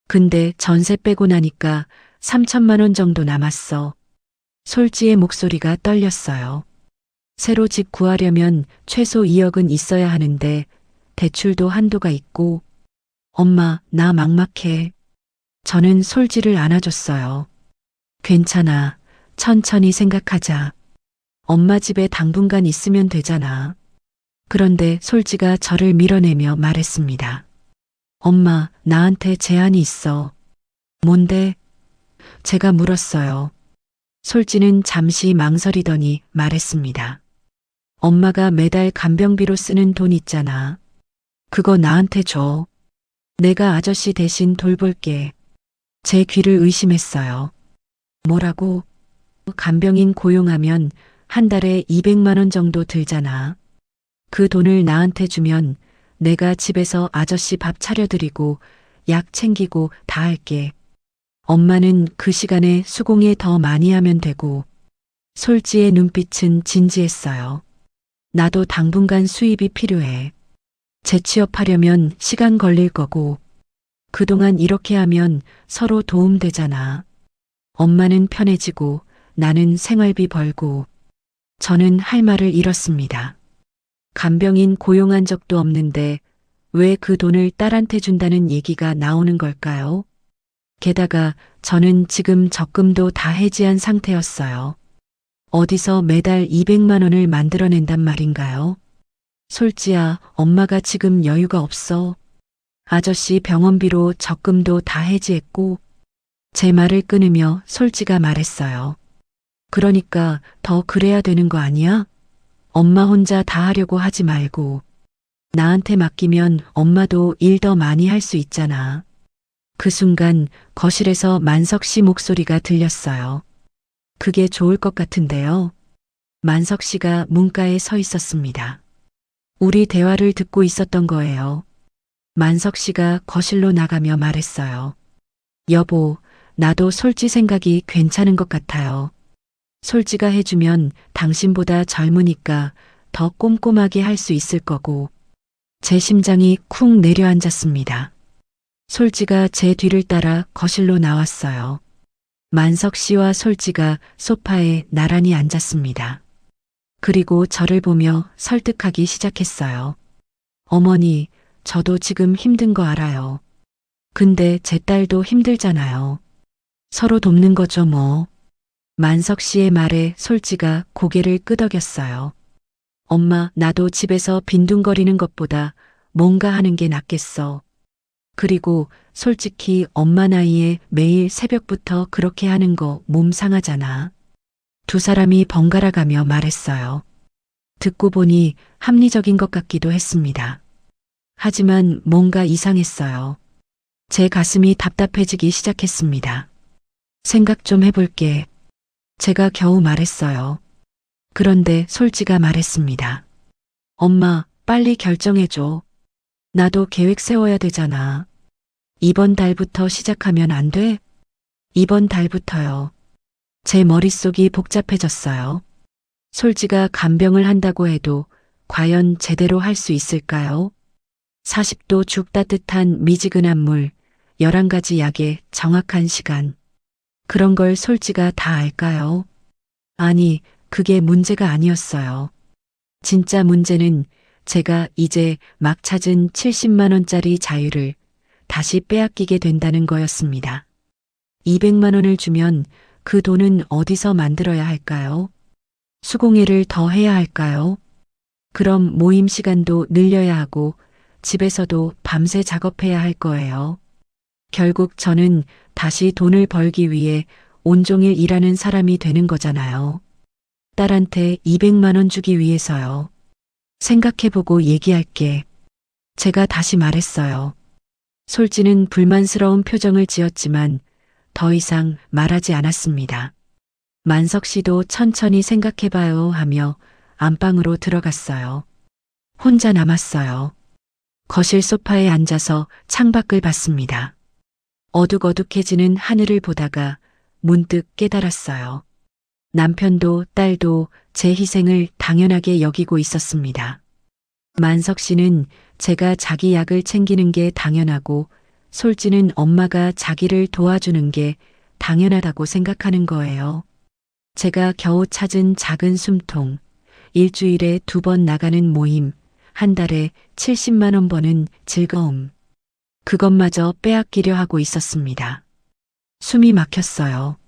Speaker 1: 근데 전세 빼고 나니까 3천만 원 정도 남았어. 솔지의 목소리가 떨렸어요. 새로 집 구하려면 최소 2억은 있어야 하는데 대출도 한도가 있고. 엄마, 나 막막해. 저는 솔지를 안아줬어요. 괜찮아. 천천히 생각하자. 엄마 집에 당분간 있으면 되잖아. 그런데 솔지가 저를 밀어내며 말했습니다. 엄마, 나한테 제안이 있어. 뭔데? 제가 물었어요. 솔지는 잠시 망설이더니 말했습니다. 엄마가 매달 간병비로 쓰는 돈 있잖아. 그거 나한테 줘. 내가 아저씨 대신 돌볼게. 제 귀를 의심했어요. 뭐라고? 간병인 고용하면 한 달에 200만 원 정도 들잖아. 그 돈을 나한테 주면 내가 집에서 아저씨 밥 차려드리고 약 챙기고 다 할게. 엄마는 그 시간에 수공예 더 많이 하면 되고. 솔지의 눈빛은 진지했어요. 나도 당분간 수입이 필요해. 재취업하려면 시간 걸릴 거고. 그동안 이렇게 하면 서로 도움되잖아. 엄마는 편해지고 나는 생활비 벌고. 저는 할 말을 잃었습니다. 간병인 고용한 적도 없는데 왜 그 돈을 딸한테 준다는 얘기가 나오는 걸까요? 게다가 저는 지금 적금도 다 해지한 상태였어요. 어디서 매달 200만 원을 만들어낸단 말인가요? 솔지야, 엄마가 지금 여유가 없어. 아저씨 병원비로 적금도 다 해지했고. 제 말을 끊으며 솔지가 말했어요. 그러니까 더 그래야 되는 거 아니야? 엄마 혼자 다 하려고 하지 말고. 나한테 맡기면 엄마도 일 더 많이 할 수 있잖아. 그 순간 거실에서 만석 씨 목소리가 들렸어요. 그게 좋을 것 같은데요. 만석 씨가 문가에 서 있었습니다. 우리 대화를 듣고 있었던 거예요. 만석 씨가 거실로 나가며 말했어요. 여보, 나도 솔지 생각이 괜찮은 것 같아요. 솔지가 해주면 당신보다 젊으니까 더 꼼꼼하게 할 수 있을 거고. 제 심장이 쿵 내려앉았습니다. 솔지가 제 뒤를 따라 거실로 나왔어요. 만석 씨와 솔지가 소파에 나란히 앉았습니다. 그리고 저를 보며 설득하기 시작했어요. 어머니, 저도 지금 힘든 거 알아요. 근데 제 딸도 힘들잖아요. 서로 돕는 거죠 뭐. 만석 씨의 말에 솔지가 고개를 끄덕였어요. 엄마, 나도 집에서 빈둥거리는 것보다 뭔가 하는 게 낫겠어. 그리고 솔직히 엄마 나이에 매일 새벽부터 그렇게 하는 거 몸 상하잖아. 두 사람이 번갈아 가며 말했어요. 듣고 보니 합리적인 것 같기도 했습니다. 하지만 뭔가 이상했어요. 제 가슴이 답답해지기 시작했습니다. 생각 좀 해볼게. 제가 겨우 말했어요. 그런데 솔지가 말했습니다. 엄마, 빨리 결정해줘. 나도 계획 세워야 되잖아. 이번 달부터 시작하면 안 돼? 이번 달부터요. 제 머릿속이 복잡해졌어요. 솔지가 간병을 한다고 해도 과연 제대로 할 수 있을까요? 40도 죽 따뜻한 미지근한 물, 11가지 약의 정확한 시간. 그런 걸 솔지가 다 알까요? 아니, 그게 문제가 아니었어요. 진짜 문제는 제가 이제 막 찾은 70만 원짜리 자유를 다시 빼앗기게 된다는 거였습니다. 200만 원을 주면 그 돈은 어디서 만들어야 할까요? 수공예를 더 해야 할까요? 그럼 모임 시간도 늘려야 하고 집에서도 밤새 작업해야 할 거예요. 결국 저는 다시 돈을 벌기 위해 온종일 일하는 사람이 되는 거잖아요. 딸한테 200만 원 주기 위해서요. 생각해보고 얘기할게. 제가 다시 말했어요. 솔지는 불만스러운 표정을 지었지만 더 이상 말하지 않았습니다. 만석 씨도 천천히 생각해봐요 하며 안방으로 들어갔어요. 혼자 남았어요. 거실 소파에 앉아서 창밖을 봤습니다. 어둑어둑해지는 하늘을 보다가 문득 깨달았어요. 남편도 딸도 제 희생을 당연하게 여기고 있었습니다. 만석 씨는 제가 자기 약을 챙기는 게 당연하고 솔지는 엄마가 자기를 도와주는 게 당연하다고 생각하는 거예요. 제가 겨우 찾은 작은 숨통, 일주일에 2번 나가는 모임, 한 달에 70만 원 버는 즐거움. 그것마저 빼앗기려 하고 있었습니다. 숨이 막혔어요.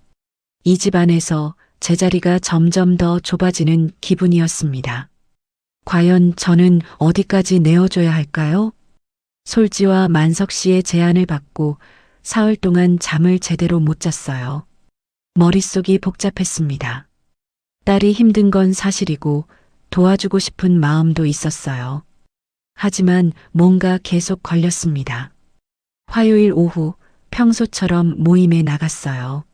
Speaker 1: 이 집안에서 제자리가 점점 더 좁아지는 기분이었습니다. 과연 저는 어디까지 내어줘야 할까요? 솔지와 만석 씨의 제안을 받고 사흘 동안 잠을 제대로 못 잤어요. 머릿속이 복잡했습니다. 딸이 힘든 건 사실이고 도와주고 싶은 마음도 있었어요. 하지만 뭔가 계속 걸렸습니다. 화요일 오후 평소처럼 모임에 나갔어요.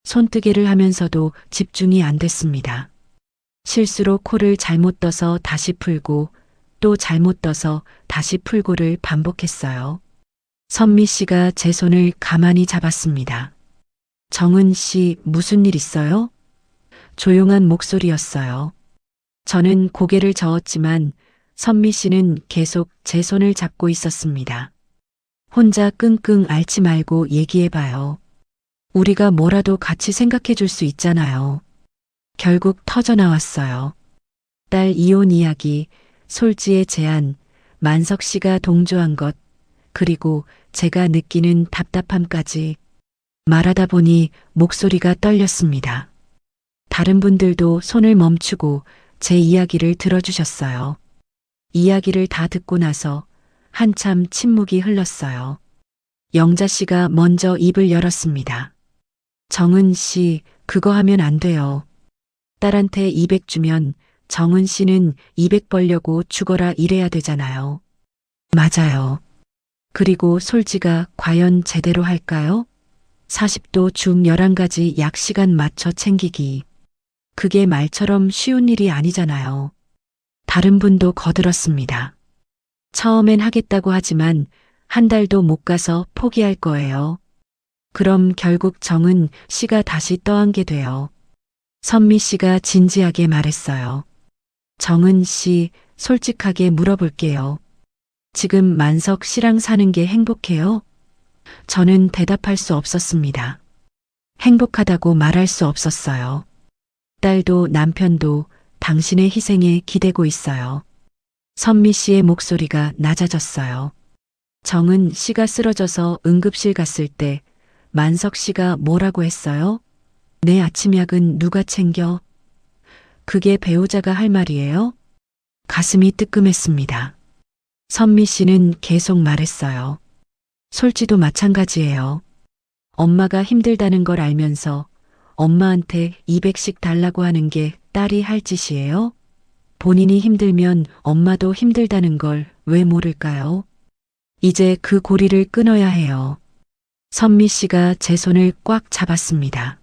Speaker 1: 손뜨개를 하면서도 집중이 안 됐습니다. 실수로 코를 잘못 떠서 다시 풀고 또 잘못 떠서 다시 풀고를 반복했어요. 선미 씨가 제 손을 가만히 잡았습니다. 정은 씨, 무슨 일 있어요? 조용한 목소리였어요. 저는 고개를 저었지만 선미 씨는 계속 제 손을 잡고 있었습니다. 혼자 끙끙 앓지 말고 얘기해봐요. 우리가 뭐라도 같이 생각해 줄 수 있잖아요. 결국 터져나왔어요. 딸 이혼 이야기, 솔지의 제안, 만석 씨가 동조한 것, 그리고 제가 느끼는 답답함까지 말하다 보니 목소리가 떨렸습니다. 다른 분들도 손을 멈추고 제 이야기를 들어주셨어요. 이야기를 다 듣고 나서 한참 침묵이 흘렀어요. 영자 씨가 먼저 입을 열었습니다. 정은 씨, 그거 하면 안 돼요. 딸한테 200 주면 정은 씨는 200 벌려고 죽어라 이래야 되잖아요. 맞아요. 그리고 솔지가 과연 제대로 할까요? 40도 중 11가지 약 시간 맞춰 챙기기. 그게 말처럼 쉬운 일이 아니잖아요. 다른 분도 거들었습니다. 처음엔 하겠다고 하지만 한 달도 못 가서 포기할 거예요. 그럼 결국 정은 씨가 다시 떠안게 돼요. 선미 씨가 진지하게 말했어요. 정은 씨, 솔직하게 물어볼게요. 지금 만석 씨랑 사는 게 행복해요? 저는 대답할 수 없었습니다. 행복하다고 말할 수 없었어요. 딸도 남편도 당신의 희생에 기대고 있어요. 선미 씨의 목소리가 낮아졌어요. 정은 씨가 쓰러져서 응급실 갔을 때 만석 씨가 뭐라고 했어요? 내 아침약은 누가 챙겨? 그게 배우자가 할 말이에요? 가슴이 뜨끔했습니다. 선미 씨는 계속 말했어요. 솔지도 마찬가지예요. 엄마가 힘들다는 걸 알면서 엄마한테 200씩 달라고 하는 게 딸이 할 짓이에요? 본인이 힘들면 엄마도 힘들다는 걸 왜 모를까요? 이제 그 고리를 끊어야 해요. 선미 씨가 제 손을 꽉 잡았습니다.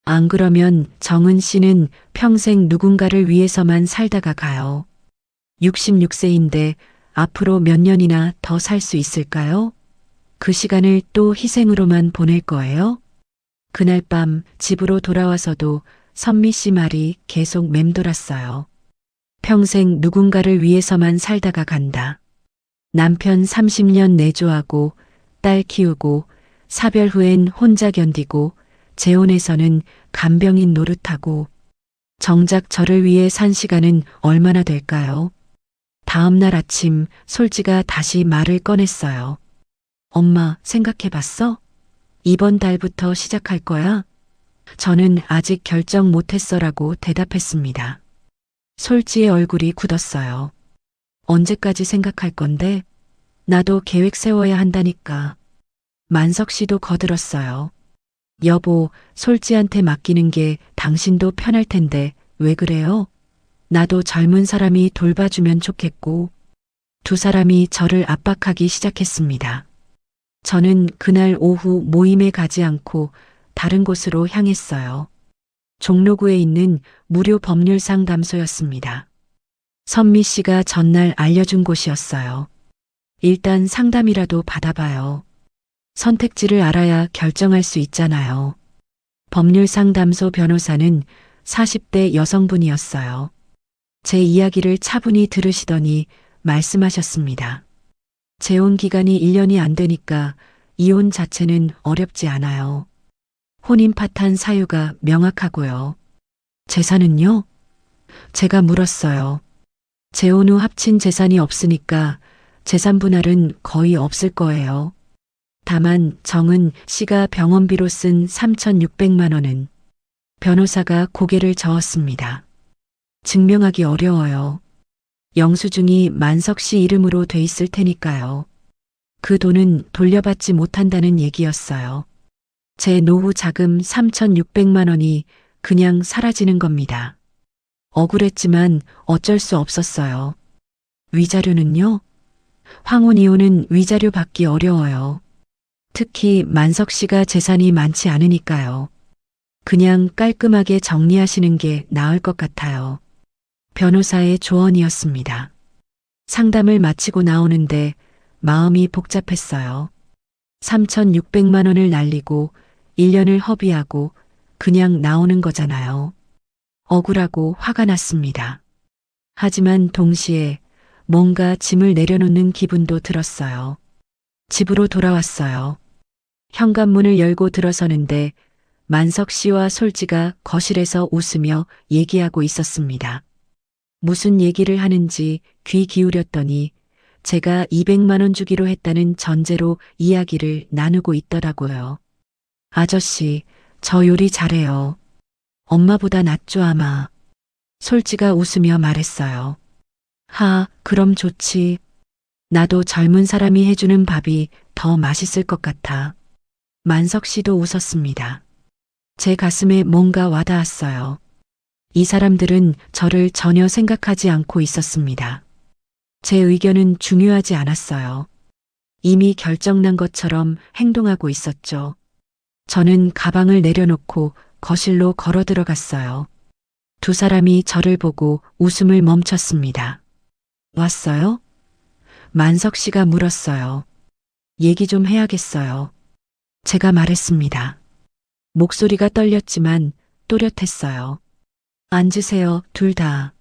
Speaker 1: 안 그러면 정은 씨는 평생 누군가를 위해서만 살다가 가요. 66세인데 앞으로 몇 년이나 더 살 수 있을까요? 그 시간을 또 희생으로만 보낼 거예요? 그날 밤 집으로 돌아와서도 선미 씨 말이 계속 맴돌았어요. 평생 누군가를 위해서만 살다가 간다. 남편 30년 내조하고 딸 키우고 사별 후엔 혼자 견디고 재혼해서는 간병인 노릇하고 정작 저를 위해 산 시간은 얼마나 될까요? 다음 날 아침 솔지가 다시 말을 꺼냈어요. 엄마, 생각해봤어? 이번 달부터 시작할 거야? 저는 아직 결정 못했어라고 대답했습니다. 솔지의 얼굴이 굳었어요. 언제까지 생각할 건데? 나도 계획 세워야 한다니까. 만석 씨도 거들었어요. 여보, 솔지한테 맡기는 게 당신도 편할 텐데 왜 그래요? 나도 젊은 사람이 돌봐주면 좋겠고. 두 사람이 저를 압박하기 시작했습니다. 저는 그날 오후 모임에 가지 않고 다른 곳으로 향했어요. 종로구에 있는 무료 법률 상담소였습니다. 선미 씨가 전날 알려준 곳이었어요. 일단 상담이라도 받아봐요. 선택지를 알아야 결정할 수 있잖아요. 법률 상담소 변호사는 40대 여성분이었어요. 제 이야기를 차분히 들으시더니 말씀하셨습니다. 재혼 기간이 1년이 안 되니까 이혼 자체는 어렵지 않아요. 혼인 파탄 사유가 명확하고요. 재산은요? 제가 물었어요. 재혼 후 합친 재산이 없으니까 재산 분할은 거의 없을 거예요. 다만 정은 씨가 병원비로 쓴 3,600만 원은 변호사가 고개를 저었습니다. 증명하기 어려워요. 영수증이 만석 씨 이름으로 돼 있을 테니까요. 그 돈은 돌려받지 못한다는 얘기였어요. 제 노후 자금 3,600만 원이 그냥 사라지는 겁니다. 억울했지만 어쩔 수 없었어요. 위자료는요? 황혼 이혼은 위자료 받기 어려워요. 특히 만석 씨가 재산이 많지 않으니까요. 그냥 깔끔하게 정리하시는 게 나을 것 같아요. 변호사의 조언이었습니다. 상담을 마치고 나오는데 마음이 복잡했어요. 3,600만 원을 날리고 1년을 허비하고 그냥 나오는 거잖아요. 억울하고 화가 났습니다. 하지만 동시에 뭔가 짐을 내려놓는 기분도 들었어요. 집으로 돌아왔어요. 현관문을 열고 들어서는데 만석 씨와 솔지가 거실에서 웃으며 얘기하고 있었습니다. 무슨 얘기를 하는지 귀 기울였더니 제가 200만 원 주기로 했다는 전제로 이야기를 나누고 있더라고요. 아저씨, 저 요리 잘해요. 엄마보다 낫죠 아마. 솔지가 웃으며 말했어요. 그럼 좋지. 나도 젊은 사람이 해주는 밥이 더 맛있을 것 같아. 만석 씨도 웃었습니다. 제 가슴에 뭔가 와닿았어요. 이 사람들은 저를 전혀 생각하지 않고 있었습니다. 제 의견은 중요하지 않았어요. 이미 결정난 것처럼 행동하고 있었죠. 저는 가방을 내려놓고 거실로 걸어 들어갔어요. 두 사람이 저를 보고 웃음을 멈췄습니다. 왔어요? 만석 씨가 물었어요. 얘기 좀 해야겠어요. 제가 말했습니다. 목소리가 떨렸지만 또렷했어요. 앉으세요, 둘 다.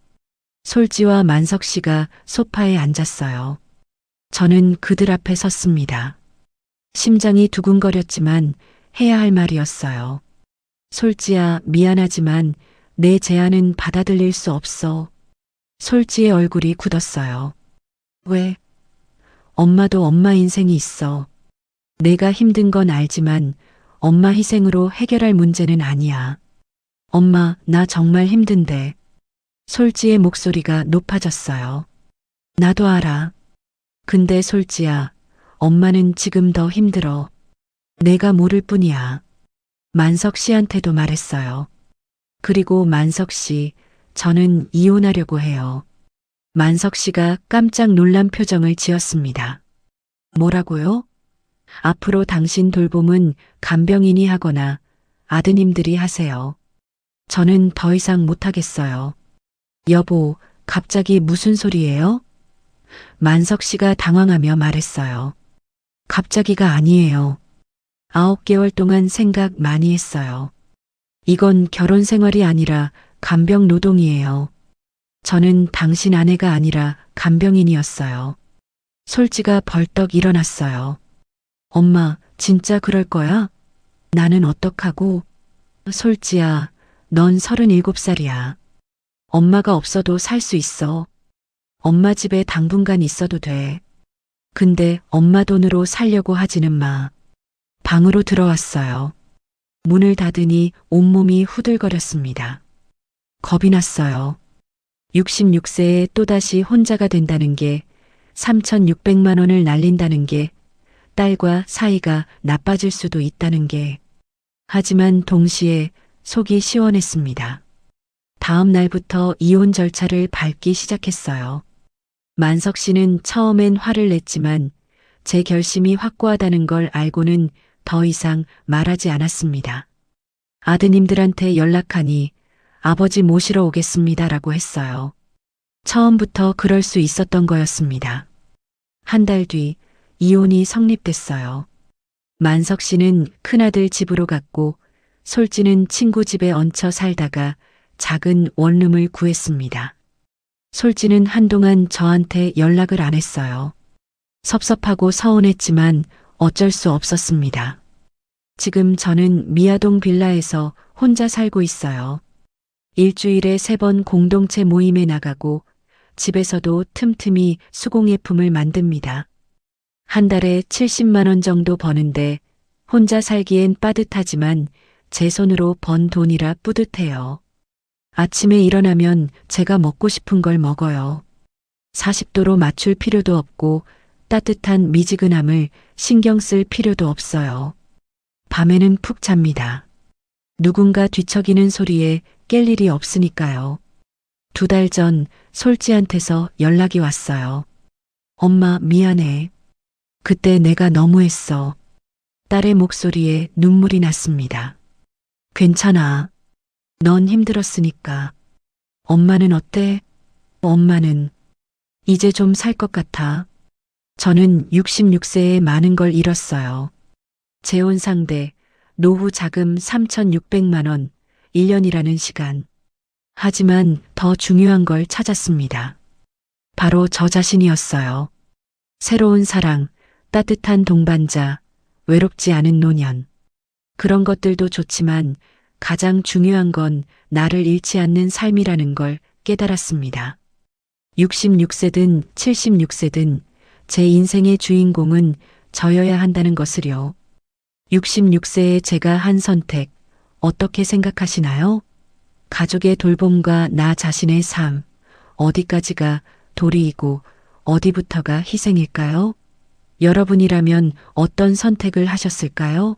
Speaker 1: 솔지와 만석 씨가 소파에 앉았어요. 저는 그들 앞에 섰습니다. 심장이 두근거렸지만 해야 할 말이었어요. 솔지야, 미안하지만 내 제안은 받아들일 수 없어. 솔지의 얼굴이 굳었어요. 왜? 엄마도 엄마 인생이 있어. 내가 힘든 건 알지만 엄마 희생으로 해결할 문제는 아니야. 엄마, 나 정말 힘든데. 솔지의 목소리가 높아졌어요. 나도 알아. 근데 솔지야, 엄마는 지금 더 힘들어. 내가 모를 뿐이야. 만석 씨한테도 말했어요. 그리고 만석 씨, 저는 이혼하려고 해요. 만석 씨가 깜짝 놀란 표정을 지었습니다. 뭐라고요? 앞으로 당신 돌봄은 간병인이 하거나 아드님들이 하세요. 저는 더 이상 못하겠어요. 여보, 갑자기 무슨 소리예요? 만석 씨가 당황하며 말했어요. 갑자기가 아니에요. 9개월 동안 생각 많이 했어요. 이건 결혼 생활이 아니라 간병 노동이에요. 저는 당신 아내가 아니라 간병인이었어요. 솔지가 벌떡 일어났어요. 엄마, 진짜 그럴 거야? 나는 어떡하고? 솔지야, 넌 37살이야. 엄마가 없어도 살 수 있어. 엄마 집에 당분간 있어도 돼. 근데 엄마 돈으로 살려고 하지는 마. 방으로 들어왔어요. 문을 닫으니 온몸이 후들거렸습니다. 겁이 났어요. 66세에 또다시 혼자가 된다는 게, 3,600만 원을 날린다는 게, 딸과 사이가 나빠질 수도 있다는 게. 하지만 동시에 속이 시원했습니다. 다음 날부터 이혼 절차를 밟기 시작했어요. 만석 씨는 처음엔 화를 냈지만 제 결심이 확고하다는 걸 알고는 더 이상 말하지 않았습니다. 아드님들한테 연락하니 아버지 모시러 오겠습니다라고 했어요. 처음부터 그럴 수 있었던 거였습니다. 한 달 뒤 이혼이 성립됐어요. 만석 씨는 큰아들 집으로 갔고 솔지는 친구 집에 얹혀 살다가 작은 원룸을 구했습니다. 솔지는 한동안 저한테 연락을 안 했어요. 섭섭하고 서운했지만 어쩔 수 없었습니다. 지금 저는 미아동 빌라에서 혼자 살고 있어요. 일주일에 3번 공동체 모임에 나가고 집에서도 틈틈이 수공예품을 만듭니다. 한 달에 70만 원 정도 버는데 혼자 살기엔 빠듯하지만 제 손으로 번 돈이라 뿌듯해요. 아침에 일어나면 제가 먹고 싶은 걸 먹어요. 40도로 맞출 필요도 없고 따뜻한 미지근함을 신경 쓸 필요도 없어요. 밤에는 푹 잡니다. 누군가 뒤척이는 소리에 깰 일이 없으니까요. 2달 전 솔지한테서 연락이 왔어요. 엄마, 미안해. 그때 내가 너무했어. 딸의 목소리에 눈물이 났습니다. 괜찮아. 넌 힘들었으니까. 엄마는 어때? 엄마는 이제 좀 살 것 같아. 저는 66세에 많은 걸 잃었어요. 재혼 상대, 노후 자금 3,600만 원, 1년이라는 시간. 하지만 더 중요한 걸 찾았습니다. 바로 저 자신이었어요. 새로운 사랑, 따뜻한 동반자, 외롭지 않은 노년. 그런 것들도 좋지만 가장 중요한 건 나를 잃지 않는 삶이라는 걸 깨달았습니다. 66세든 76세든 제 인생의 주인공은 저여야 한다는 것을요. 66세에 제가 한 선택, 어떻게 생각하시나요? 가족의 돌봄과 나 자신의 삶, 어디까지가 도리이고 어디부터가 희생일까요? 여러분이라면 어떤 선택을 하셨을까요?